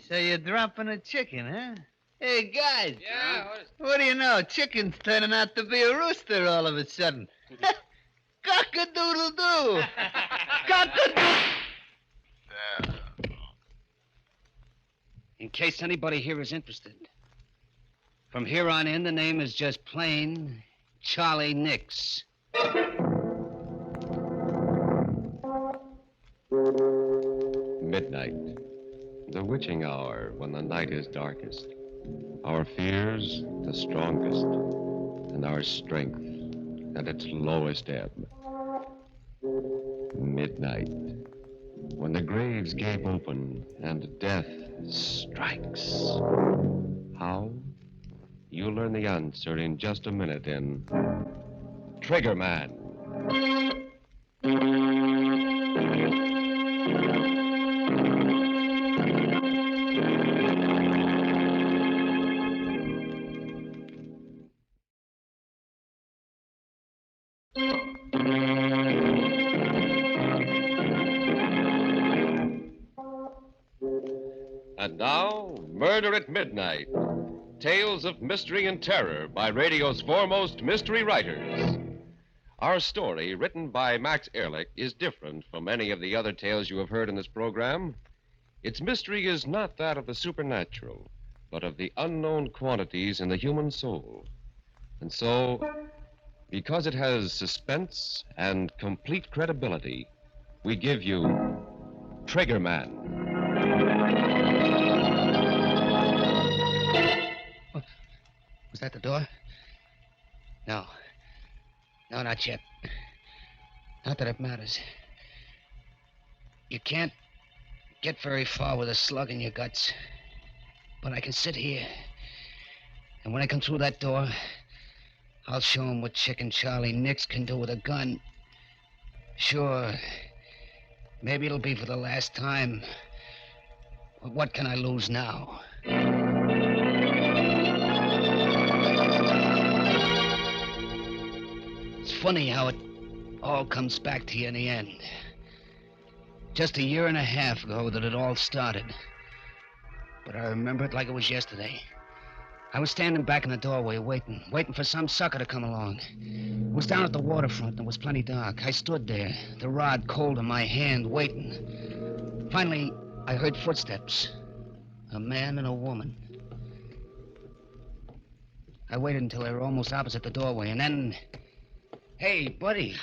So you're dropping a chicken, huh? Hey, guys. Yeah? What do you know? Chicken's turning out to be a rooster all of a sudden. Cock-a-doodle-doo. Cock-a-doodle... In case anybody here is interested, from here on in, the name is just plain Charlie Nix. Midnight, the witching hour when the night is darkest, our fears the strongest, and our strength at its lowest ebb. Midnight, when the graves gape open and death strikes. How? You'll learn the answer in just a minute in Trigger Man. And now, Murder at Midnight. Tales of mystery and terror by radio's foremost mystery writers. Our story, written by Max Ehrlich, is different from any of the other tales you have heard in this program. Its mystery is not that of the supernatural, but of the unknown quantities in the human soul. And so, because it has suspense and complete credibility, we give you Trigger Man. Was that the door? No. No, not yet. Not that it matters. You can't get very far with a slug in your guts. But I can sit here. And when I come through that door, I'll show him what Chicken Charlie Nix can do with a gun. Sure. Maybe it'll be for the last time. But what can I lose now? It's funny how it all comes back to you in the end. Just a year and a half ago that it all started. But I remember it like it was yesterday. I was standing back in the doorway waiting for some sucker to come along. It was down at the waterfront and it was plenty dark. I stood there, the rod cold in my hand, waiting. Finally, I heard footsteps. A man and a woman. I waited until they were almost opposite the doorway, and then... Hey, buddy.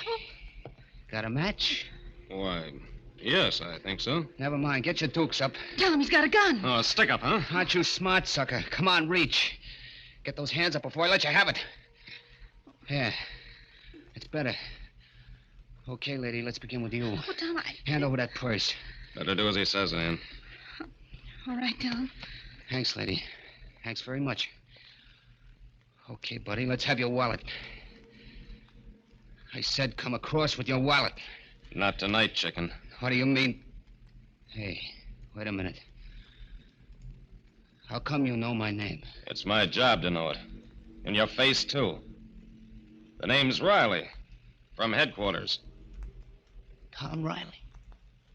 Got a match? Why, yes, I think so. Never mind. Get your dukes up. Tell him he's got a gun. Oh, stick up, huh? Aren't you smart, sucker? Come on, reach. Get those hands up before I let you have it. Yeah. It's better. Okay, lady, let's begin with you. Oh, Tom, Hand over that purse. Better do as he says, Ann. All right, Tom. Thanks, lady. Thanks very much. Okay, buddy, let's have your wallet. I said come across with your wallet. Not tonight, chicken. What do you mean? Hey, wait a minute. How come you know my name? It's my job to know it. And your face, too. The name's Riley. From headquarters. Tom Riley.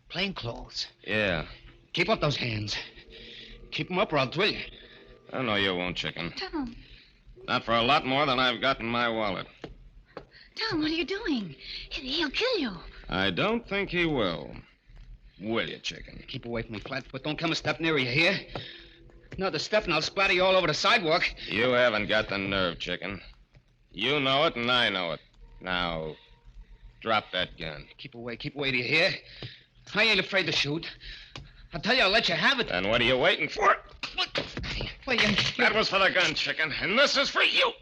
Plain clothes. Yeah. Keep up those hands. Keep them up or I'll drill you. I know you won't, chicken. Tom. Not for a lot more than I've got in my wallet. Tom, what are you doing? He'll kill you. I don't think he will. Will you, chicken? Keep away from me, Flatfoot. Don't come a step nearer, you hear? Another step and I'll splatter you all over the sidewalk. You haven't got the nerve, chicken. You know it and I know it. Now, drop that gun. Keep away, do you hear? I ain't afraid to shoot. I'll tell you, I'll let you have it. Then what are you waiting for? Well, That was for the gun, chicken, and this is for you.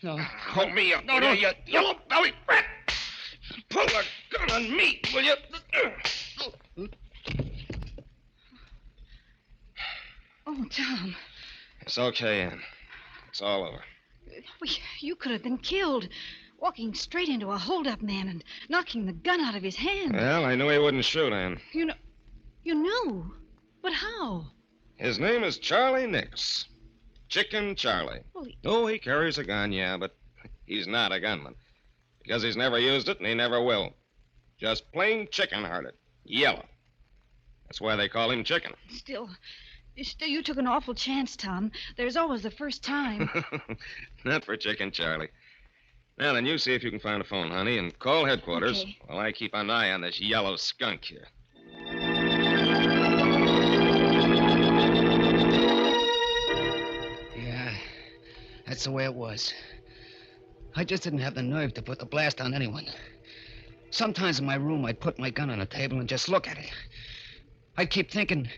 No. Hold me up. No, you yellow belly rat. Pull the gun on me, will you? Oh, Tom. It's okay, Ann. It's all over. You could have been killed. Walking straight into a hold-up man and knocking the gun out of his hand. Well, I knew he wouldn't shoot, Ann. You knew? But how? His name is Charlie Nix. Chicken Charlie. Well, He carries a gun, yeah, but he's not a gunman. Because he's never used it and he never will. Just plain chicken-hearted. Yellow. That's why they call him Chicken. Still, Still, you took an awful chance, Tom. There's always the first time. Not for Chicken Charlie. Now, then, you see if you can find a phone, honey, and call headquarters Okay. while I keep an eye on this yellow skunk here. Yeah, that's the way it was. I just didn't have the nerve to put the blast on anyone. Sometimes in my room, I'd put my gun on the table and just look at it. I'd keep thinking,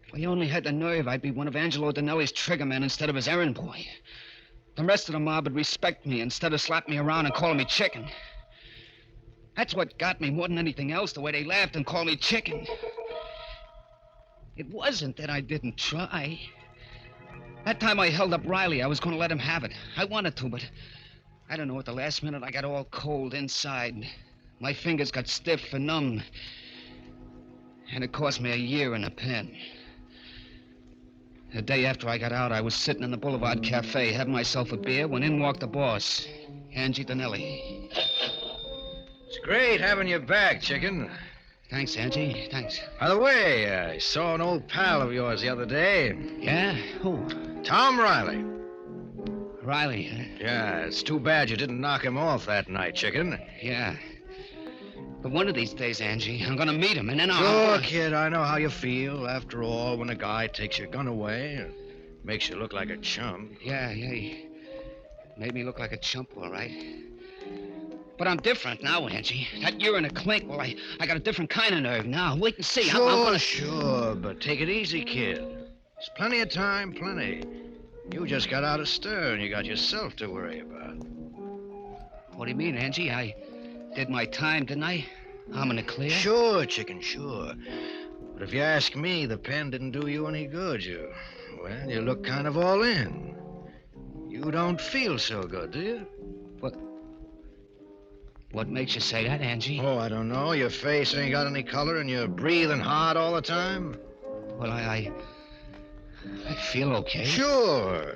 if I only had the nerve, I'd be one of Angelo Donnelly's triggermen instead of his errand boy. The rest of the mob would respect me instead of slapping me around and calling me chicken. That's what got me more than anything else, the way they laughed and called me chicken. It wasn't that I didn't try. That time I held up Riley, I was going to let him have it. I wanted to, but I don't know, at the last minute I got all cold inside. My fingers got stiff and numb. And it cost me a year in the pen. The day after I got out, I was sitting in the Boulevard Cafe having myself a beer when in walked the boss, Angie Donnelly. It's great having you back, Chicken. Thanks, Angie. Thanks. By the way, I saw an old pal of yours the other day. Yeah? Who? Tom Riley. Riley, huh? Yeah, it's too bad you didn't knock him off that night, Chicken. Yeah. But one of these days, Angie, I'm gonna meet him, and then Sure, kid, I know how you feel. After all, when a guy takes your gun away and makes you look like a chum. Yeah, he made me look like a chump, all right. But I'm different now, Angie. That year in a clink, well, I got a different kind of nerve now. Wait and see. Sure, I'm gonna... sure, but take it easy, kid. There's plenty of time, plenty. You just got out of stir and you got yourself to worry about. What do you mean, Angie? I did my time, didn't I? I'm in the clear? Sure, Chicken, sure. But if you ask me, the pen didn't do you any good. You look kind of all in. You don't feel so good, do you? What makes you say that, Angie? Oh, I don't know. Your face ain't got any color and you're breathing hard all the time. Well, I feel okay. Sure.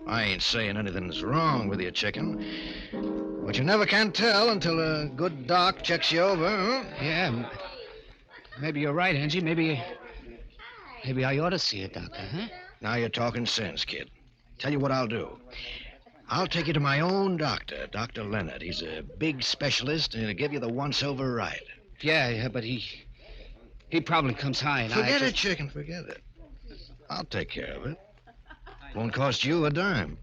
I ain't saying anything's wrong with you, Chicken. But you never can tell until a good doc checks you over, huh? Yeah, maybe you're right, Angie. Maybe I ought to see a doctor, huh? Now you're talking sense, kid. Tell you what I'll do. I'll take you to my own doctor, Dr. Leonard. He's a big specialist, and he'll give you the once-over right. Yeah, but he probably comes high, and Forget it, Chicken, forget it. I'll take care of it. Won't cost you a dime.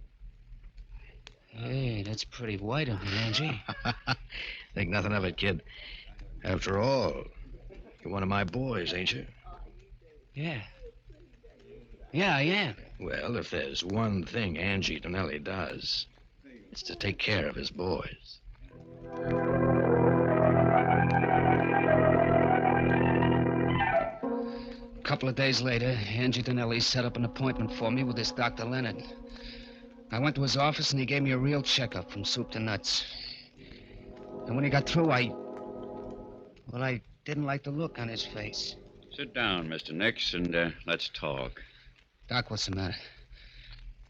Hey, that's pretty white of me, Angie. Think nothing of it, kid. After all, you're one of my boys, ain't you? Yeah. Yeah, I am. Well, if there's one thing Angie Donnelly does, it's to take care of his boys. A couple of days later, Angie Donnelly set up an appointment for me with this Dr. Leonard. I went to his office, and he gave me a real checkup from soup to nuts. And when he got through, I didn't like the look on his face. Sit down, Mr. Nix, and let's talk. Doc, what's the matter?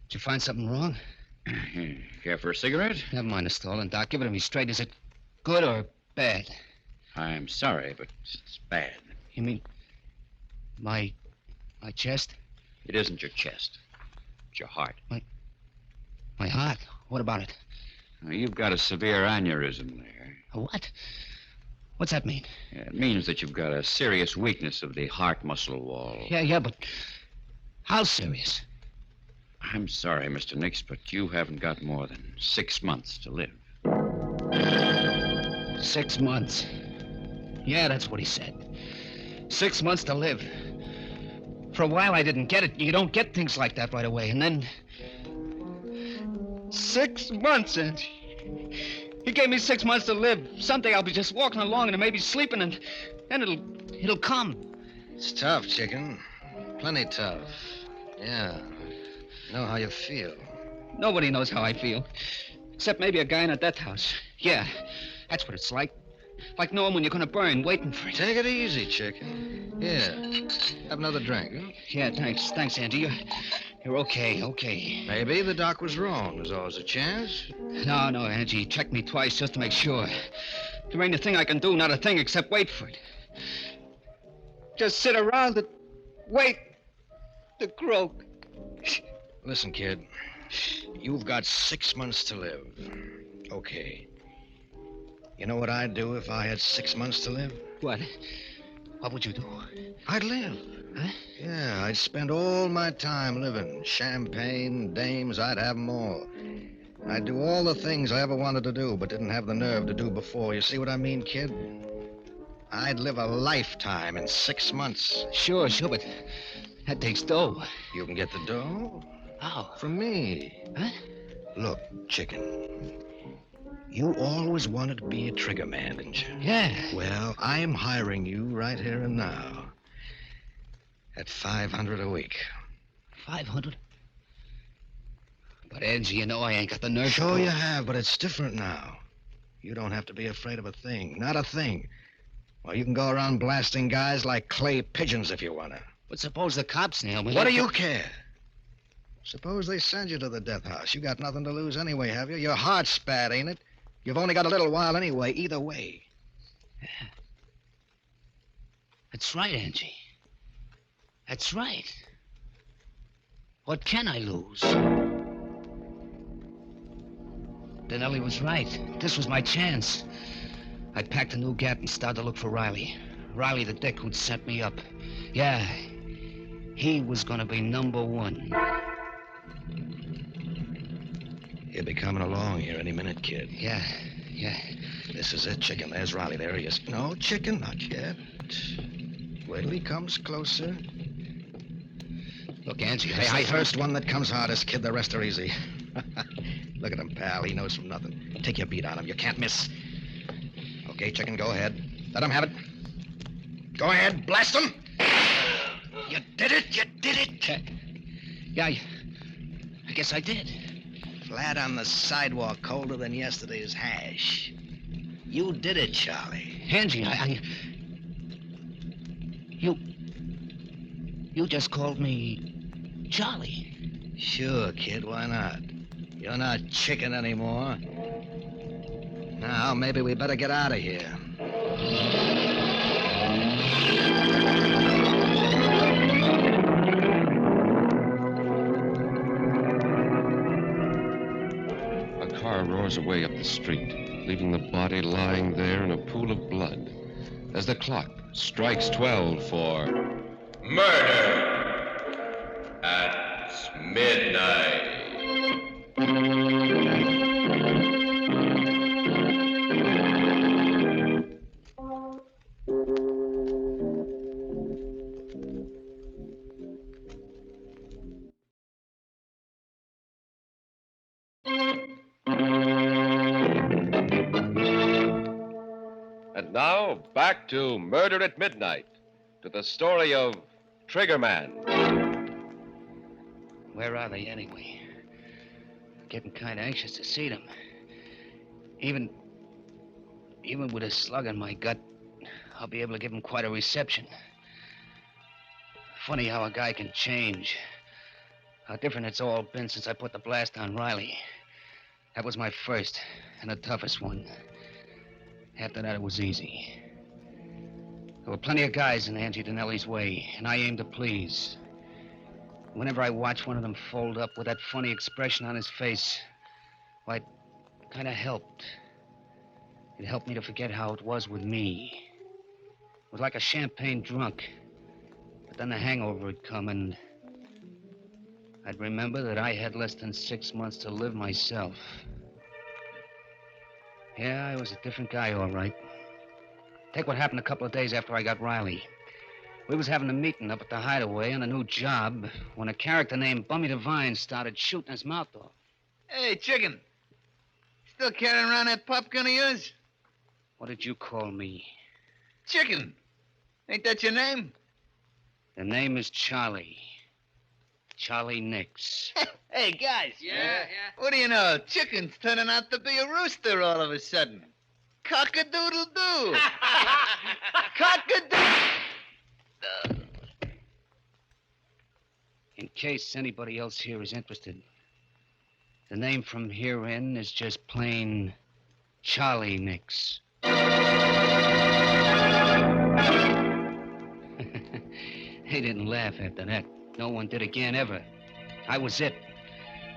Did you find something wrong? Care for a cigarette? Never mind the stolen, Doc. Give it to me straight. Is it good or bad? I'm sorry, but it's bad. You mean my chest? It isn't your chest. It's your heart. My heart? What about it? Now, you've got a severe aneurysm there. A what? What's that mean? It means that you've got a serious weakness of the heart muscle wall. Yeah, but how serious? I'm sorry, Mr. Nix, but you haven't got more than 6 months to live. 6 months. Yeah, that's what he said. 6 months to live. For a while, I didn't get it. You don't get things like that right away. And then 6 months, and he gave me 6 months to live. Someday I'll be just walking along and maybe sleeping, and then it'll come. It's tough, Chicken. Plenty tough. Yeah. Know how you feel. Nobody knows how I feel. Except maybe a guy in a death house. Yeah, that's what it's like. Like knowing when you're going to burn, waiting for it. Take it easy, Chicken. Here. Have another drink, huh? Yeah, thanks. Thanks, Andy. You're okay. Maybe the doc was wrong. There's always a chance. No, Angie. Check me twice just to make sure. There ain't a thing I can do, not a thing, except wait for it. Just sit around and wait. to croak. Listen, kid. You've got 6 months to live. Okay. You know what I'd do if I had 6 months to live? What? What would you do? I'd live. Huh? Yeah, I'd spend all my time living. Champagne, dames, I'd have them all. I'd do all the things I ever wanted to do, but didn't have the nerve to do before. You see what I mean, kid? I'd live a lifetime in 6 months. Sure, but that takes dough. You can get the dough? How? From me. Huh? Look, chicken. You always wanted to be a trigger man, didn't you? Yeah. Well, I'm hiring you right here and now. At $500 a week. 500? But, Angie, you know I ain't got the nerve. Sure you have, but it's different now. You don't have to be afraid of a thing. Not a thing. Well, you can go around blasting guys like clay pigeons if you want to. But suppose the cops nail me. What do you care? Suppose they send you to the death house. You got nothing to lose anyway, have you? Your heart's bad, ain't it? You've only got a little while anyway, either way. Yeah. That's right, Angie. That's right. What can I lose? Denelli was right. This was my chance. I packed a new gap and started to look for Riley. Riley, the dick who'd set me up. Yeah, he was gonna be number one. He'll be coming along here any minute, kid. Yeah. This is it, chicken. There's Riley. There he is. No, chicken, not yet. Wait till he comes closer. Look, Angie, It's the first one that comes hardest, kid. The rest are easy. Look at him, pal. He knows from nothing. Take your beat on him. You can't miss. Okay, chicken, go ahead. Let him have it. Go ahead, blast him. You did it. Yeah, I guess I did. Flat on the sidewalk, colder than yesterday's hash. You did it, Charlie. Angie, You just called me Charlie. Sure, kid, why not? You're not chicken anymore. Now, maybe we better get out of here. A car roars away up the street, leaving the body lying there in a pool of blood as the clock strikes 12 for murder at midnight. And now, back to Murder at Midnight, to the story of Triggerman. Where are they, anyway? Getting kind of anxious to see them. Even with a slug in my gut, I'll be able to give them quite a reception. Funny how a guy can change. How different it's all been since I put the blast on Riley. That was my first and the toughest one. After that, it was easy. There were plenty of guys in Angie Denelli's way, and I aimed to please. Whenever I watched one of them fold up with that funny expression on his face, why, it kind of helped. It helped me to forget how it was with me. It was like a champagne drunk. But then the hangover would come, and I'd remember that I had less than 6 months to live myself. Yeah, I was a different guy, all right. Take what happened a couple of days after I got Riley. We was having a meeting up at the hideaway on a new job when a character named Bummy Devine started shooting his mouth off. Hey, chicken. Still carrying around that pop gun of yours? What did you call me? Chicken. Ain't that your name? The name is Charlie. Charlie Nix. Hey, guys. Yeah. What do you know? Chicken's turning out to be a rooster all of a sudden. Cock-a-doodle-doo. Cock-a-doodle. In case anybody else here is interested, the name from here in is just plain Charlie Nix. They didn't laugh after that. No one did again, ever. I was it.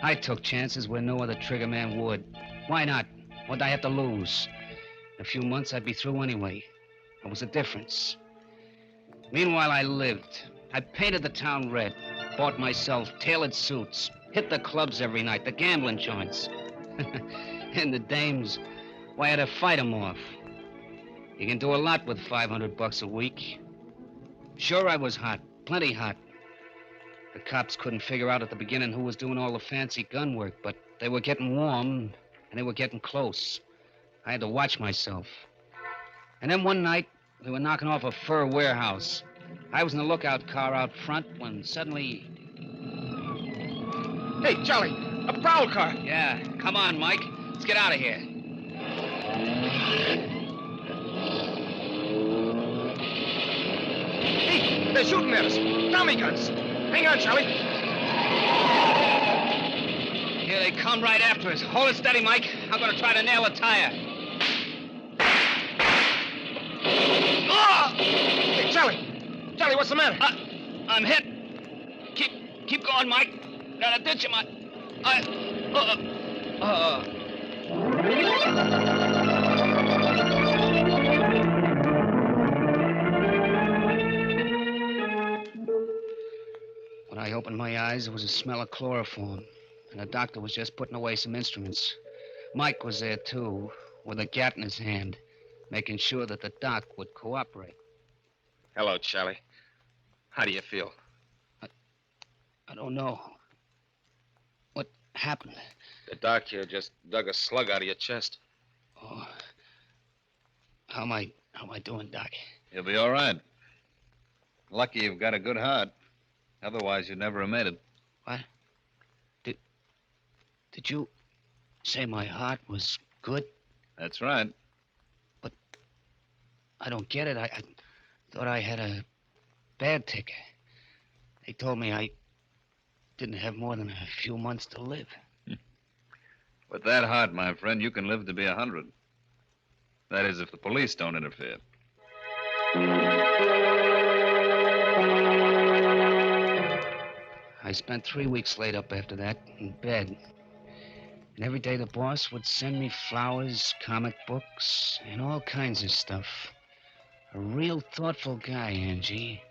I took chances where no other trigger man would. Why not? What'd I have to lose? In a few months, I'd be through anyway. There was a difference. Meanwhile, I lived. I painted the town red, bought myself tailored suits, hit the clubs every night, the gambling joints. And the dames, why, I had to fight them off. You can do a lot with $500 a week. Sure, I was hot, plenty hot. The cops couldn't figure out at the beginning who was doing all the fancy gun work, but they were getting warm, and they were getting close. I had to watch myself. And then one night, we were knocking off a fur warehouse. I was in the lookout car out front when suddenly... Hey, Charlie, a prowl car. Yeah, come on, Mike. Let's get out of here. Hey, they're shooting at us. Tommy guns. Hang on, Charlie. Here they come right after us. Hold it steady, Mike. I'm going to try to nail a tire. Oh! Hey, Charlie. Charlie, what's the matter? I'm hit. Keep going, Mike. Gotta ditch him. When I opened my eyes, there was a smell of chloroform, and the doctor was just putting away some instruments. Mike was there, too, with a gat in his hand, making sure that the doc would cooperate. Hello, Charlie. How do you feel? I don't know. What happened? The doc here just dug a slug out of your chest. Oh. How am I doing, Doc? You'll be all right. Lucky you've got a good heart. Otherwise, you'd never have made it. What? Did you say my heart was good? That's right. But I don't get it. I thought I had a bad ticker. They told me I didn't have more than a few months to live. With that heart, my friend, you can live to be 100. That is, if the police don't interfere. I spent 3 weeks laid up after that, in bed. And every day the boss would send me flowers, comic books, and all kinds of stuff. A real thoughtful guy, Angie.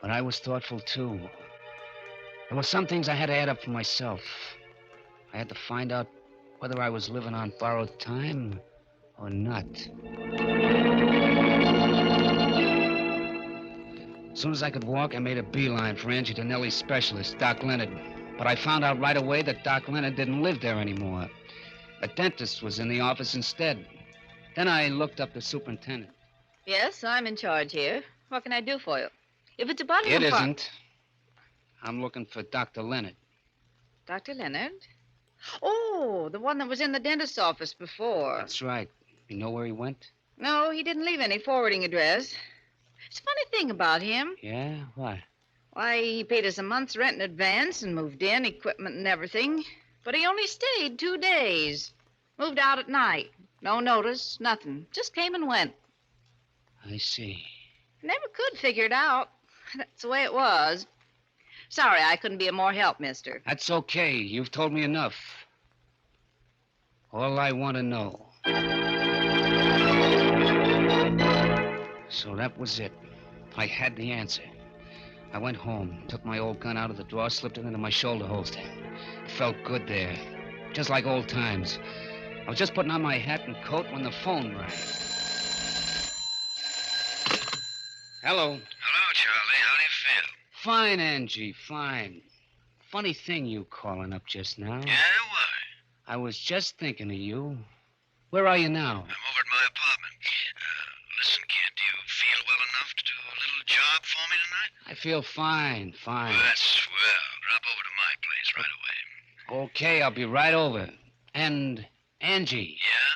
But I was thoughtful, too. There were some things I had to add up for myself. I had to find out whether I was living on borrowed time or not. As soon as I could walk, I made a beeline for Angie Donnelly's specialist, Doc Leonard. But I found out right away that Doc Leonard didn't live there anymore. A dentist was in the office instead. Then I looked up the superintendent. Yes, I'm in charge here. What can I do for you? If it's about It isn't. I'm looking for Dr. Leonard. Dr. Leonard? Oh, the one that was in the dentist's office before. That's right. You know where he went? No, he didn't leave any forwarding address. It's a funny thing about him. Yeah? What? Why, he paid us a month's rent in advance and moved in, equipment and everything. But he only stayed 2 days. Moved out at night. No notice, nothing. Just came and went. I see. Never could figure it out. That's the way it was. Sorry I couldn't be of more help, mister. That's okay. You've told me enough. All I want to know. So that was it. I had the answer. I went home, took my old gun out of the drawer, slipped it into my shoulder holster. It felt good there. Just like old times. I was just putting on my hat and coat when the phone rang. Hello. Hello, Charlie. How do you feel? Fine, Angie, fine. Funny thing you calling up just now. Yeah, why? I was just thinking of you. Where are you now? I'm over at my apartment. Listen, kid, do you feel well enough to do a little job for me tonight? I feel fine. Well, that's swell. Drop over to my place right away. Okay, I'll be right over. And, Angie. Yeah?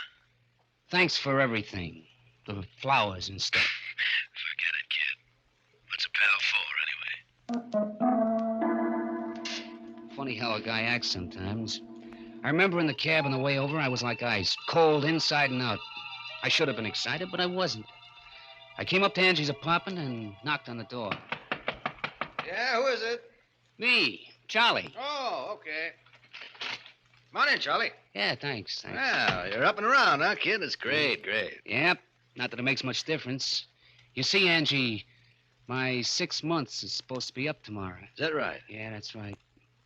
Thanks for everything. The flowers and stuff. Forget it, kid. What's a pal for, anyway? Funny how a guy acts sometimes. I remember in the cab on the way over, I was like ice, cold inside and out. I should have been excited, but I wasn't. I came up to Angie's apartment and knocked on the door. Yeah, who is it? Me, Charlie. Oh, okay. Come on in, Charlie. Yeah, thanks. Well, you're up and around, huh, kid? It's great. Yep. Not that it makes much difference. You see, Angie, my 6 months is supposed to be up tomorrow. Is that right? Yeah, that's right.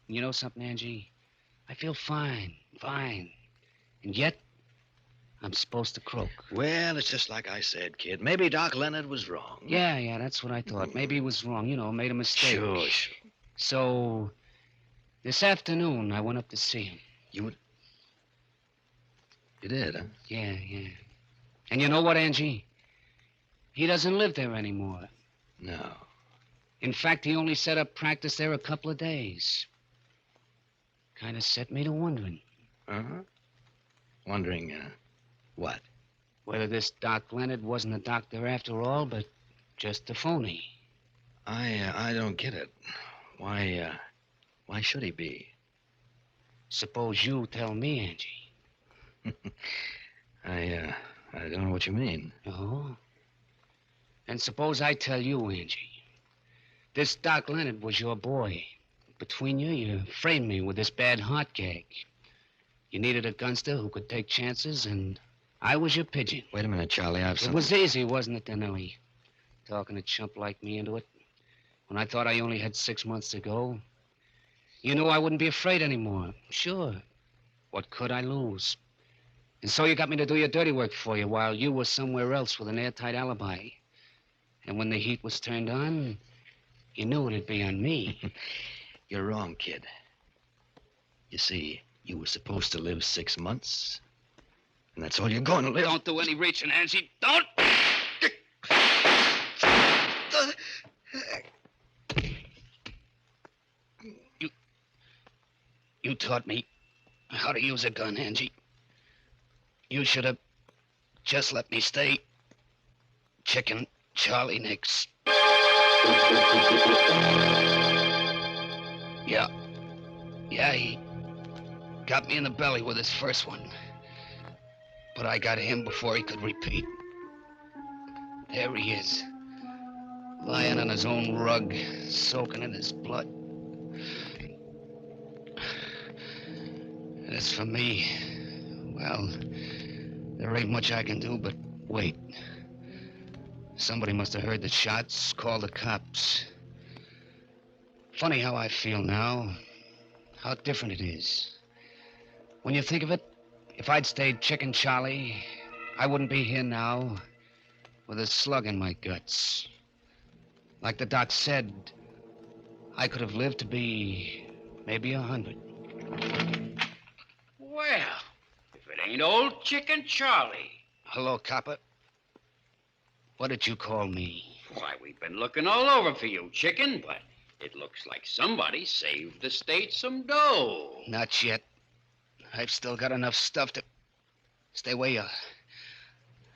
You know something, Angie? I feel fine. And yet, I'm supposed to croak. Well, it's just like I said, kid. Maybe Doc Leonard was wrong. Yeah, that's what I thought. Maybe he was wrong, made a mistake. Sure. So, this afternoon, I went up to see him. You did, huh? Yeah. And you know what, Angie? He doesn't live there anymore. No. In fact, he only set up practice there a couple of days. Kind of set me to wondering. Uh-huh. Wondering, what? Whether this Doc Leonard wasn't a doctor after all, but just a phony. I don't get it. Why should he be? Suppose you tell me, Angie. I don't know what you mean. Oh? And suppose I tell you, Angie. This Doc Leonard was your boy. Between you framed me with this bad heart gag. You needed a gunster who could take chances, and I was your pigeon. Wait a minute, Charlie. It was easy, wasn't it, Danelli? Talking a chump like me into it. When I thought I only had 6 months to go. You knew I wouldn't be afraid anymore. Sure. What could I lose? And so you got me to do your dirty work for you while you were somewhere else with an airtight alibi. And when the heat was turned on, you knew it'd be on me. You're wrong, kid. You see, you were supposed to live 6 months. And that's all you're going to live. Don't do any reaching, Angie. Don't! You taught me how to use a gun, Angie. You should have just let me stay Chicken Charlie Nix. Yeah, he got me in the belly with his first one. But I got him before he could repeat. There he is, lying on his own rug, soaking in his blood. And as for me, well, there ain't much I can do but wait. Somebody must have heard the shots, called the cops. Funny how I feel now, how different it is. When you think of it, if I'd stayed Chicken Charlie, I wouldn't be here now with a slug in my guts. Like the doc said, I could have lived to be maybe 100. Well, if it ain't old Chicken Charlie. Hello, copper. What did you call me? Why, we've been looking all over for you, Chicken, but it looks like somebody saved the state some dough. Not yet. I've still got enough stuff to... Stay where you are.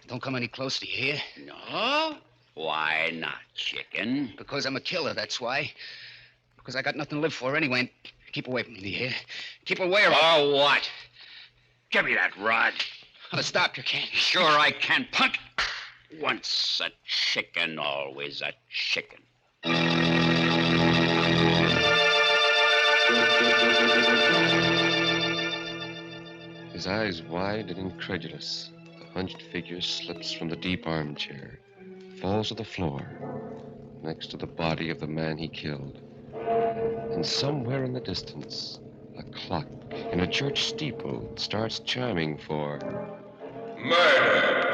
Don't come any closer, do you hear? No? Why not, Chicken? Because I'm a killer, that's why. Because I got nothing to live for anyway. And keep away from me, do you hear? Keep away or... Oh, what? Give me that rod. Oh, stop, you can't. Sure I can, punk. Once a chicken, always a chicken. His eyes wide and incredulous, the hunched figure slips from the deep armchair, falls to the floor, next to the body of the man he killed. And somewhere in the distance, a clock in a church steeple starts chiming for Murder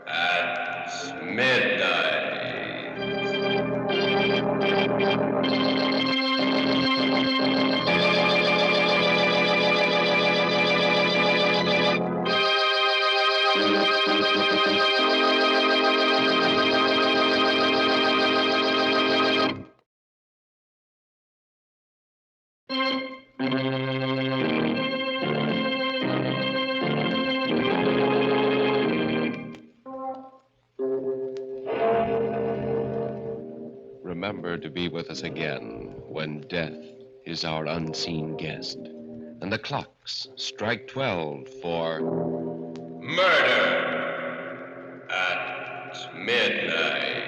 at midnight. Remember to be with us again when death is our unseen guest, and the clocks strike 12 for Murder at midnight.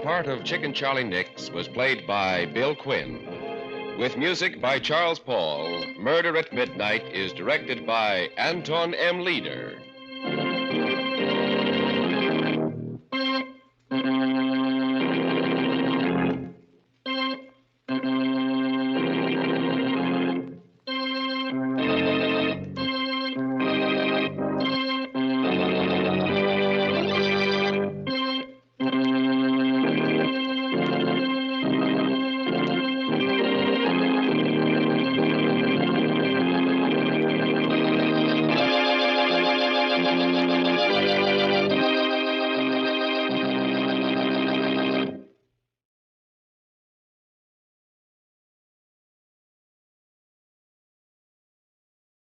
part of Chicken Charlie Nix was played by Bill Quinn. With music by Charles Paul, Murder at Midnight is directed by Anton M. Leader.